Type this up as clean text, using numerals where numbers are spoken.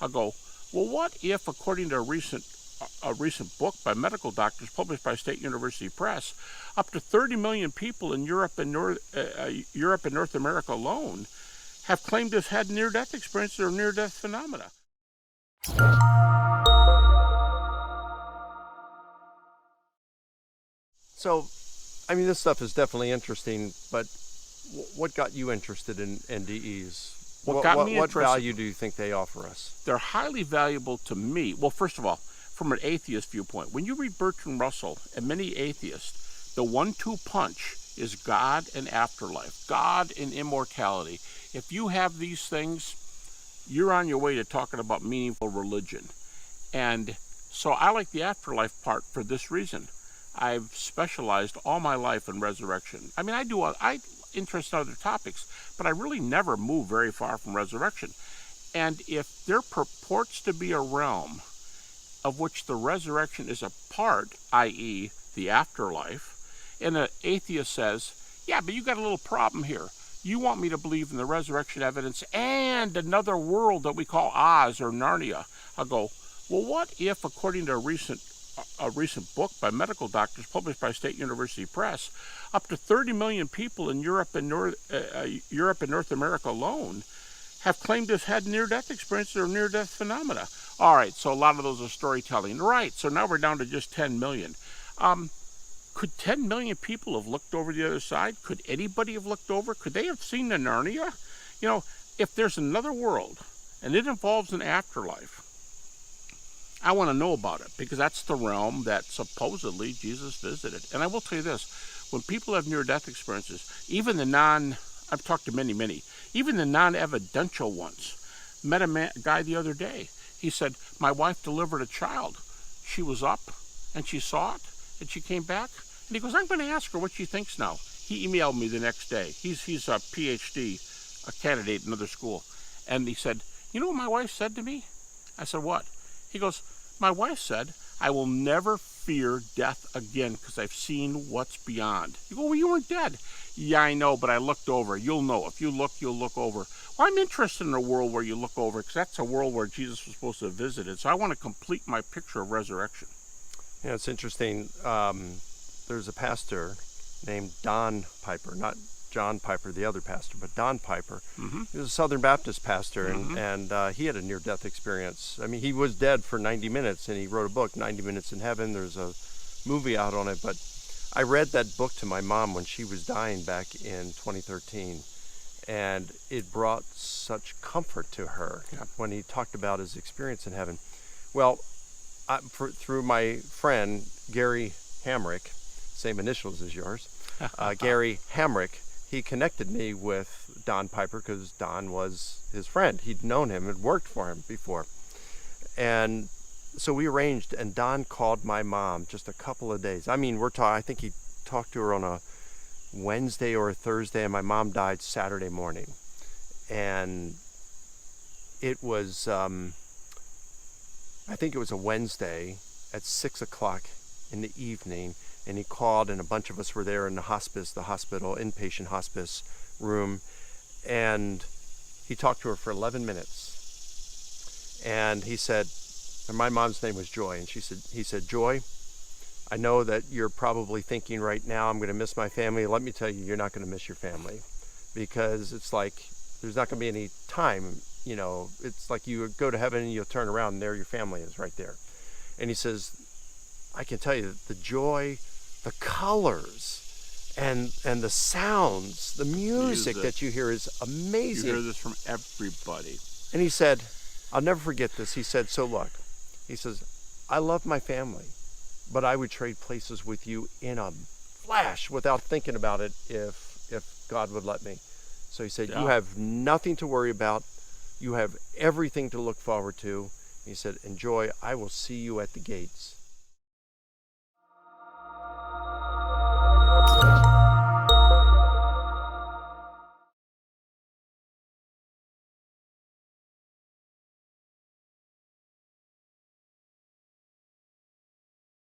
I'll go, well, what if, according to a recent book by medical doctors published by State University Press, up to 30 million people in Europe and North America alone have claimed to have had near-death experiences or near-death phenomena? So, I mean, this stuff is definitely interesting, but what got you interested in NDEs? What got me interested? What value do you think they offer us? They're highly valuable to me. Well, first of all, from an atheist viewpoint, when you read Bertrand Russell and many atheists, the 1-2 punch is God and afterlife, God and immortality. If you have these things, you're on your way to talking about meaningful religion. And so I like the afterlife part for this reason. I've specialized all my life in resurrection. I mean, I interest in other topics, but I really never move very far from resurrection. And if there purports to be a realm of which the resurrection is a part, i.e. the afterlife, and an atheist says, yeah, but you got a little problem here. You want me to believe in the resurrection evidence and another world that we call Oz or Narnia. I'll go, well, what if, according to a recent book by medical doctors published by State University Press, up to 30 million people in Europe and North America alone have claimed to have had near-death experiences or near-death phenomena? All right, so a lot of those are storytelling. Right, so now we're down to just 10 million. Could 10 million people have looked over the other side? Could anybody have looked over? Could they have seen the Narnia? You know, if there's another world and it involves an afterlife, I want to know about it, because that's the realm that supposedly Jesus visited. And I will tell you this, when people have near-death experiences, even I've talked to many, even the non-evidential ones. Met a guy the other day. He said, my wife delivered a child. She was up and she saw it and she came back. And he goes, I'm going to ask her what she thinks now. He emailed me the next day. He's a PhD, a candidate in another school. And he said, you know what my wife said to me? I said, what? He goes, my wife said, I will never fear death again because I've seen what's beyond. You go, well, you weren't dead. Yeah, I know, but I looked over. You'll know. If you look, you'll look over. Well, I'm interested in a world where you look over, because that's a world where Jesus was supposed to have visited. So I want to complete my picture of resurrection. Yeah, it's interesting. There's a pastor named Don Piper, not John Piper, the other pastor, but Don Piper. Mm-hmm. He was a Southern Baptist pastor, Mm-hmm. and he had a near-death experience. I mean, he was dead for 90 minutes, and he wrote a book, 90 Minutes in Heaven. There's a movie out on it, but I read that book to my mom when she was dying back in 2013, and it brought such comfort to her when he talked about his experience in heaven. Well, through my friend, Gary Hamrick, same initials as yours, Gary Hamrick, he connected me with Don Piper because Don was his friend. He'd known him and worked for him before. And so we arranged, and Don called my mom just a couple of days. I mean, I think he talked to her on a Wednesday or a Thursday, and my mom died Saturday morning. And it was, I think it was a Wednesday at 6 o'clock in the evening, and he called, and a bunch of us were there in the hospital, inpatient hospice room, and he talked to her for 11 minutes. And he said, and my mom's name was Joy, and he said, Joy, I know that you're probably thinking right now, I'm going to miss my family. Let me tell you, you're not going to miss your family, because it's like there's not going to be any time. You know, it's like you go to heaven and you'll turn around and there your family is right there. And he says, I can tell you that the joy, the colors, and the sounds, the music that you hear is amazing. You hear this from everybody. And he said, I'll never forget this. He said, so look, he says, I love my family, but I would trade places with you in a flash without thinking about it if God would let me. So he said, you have nothing to worry about. You have everything to look forward to. He said, enjoy. I will see you at the gates.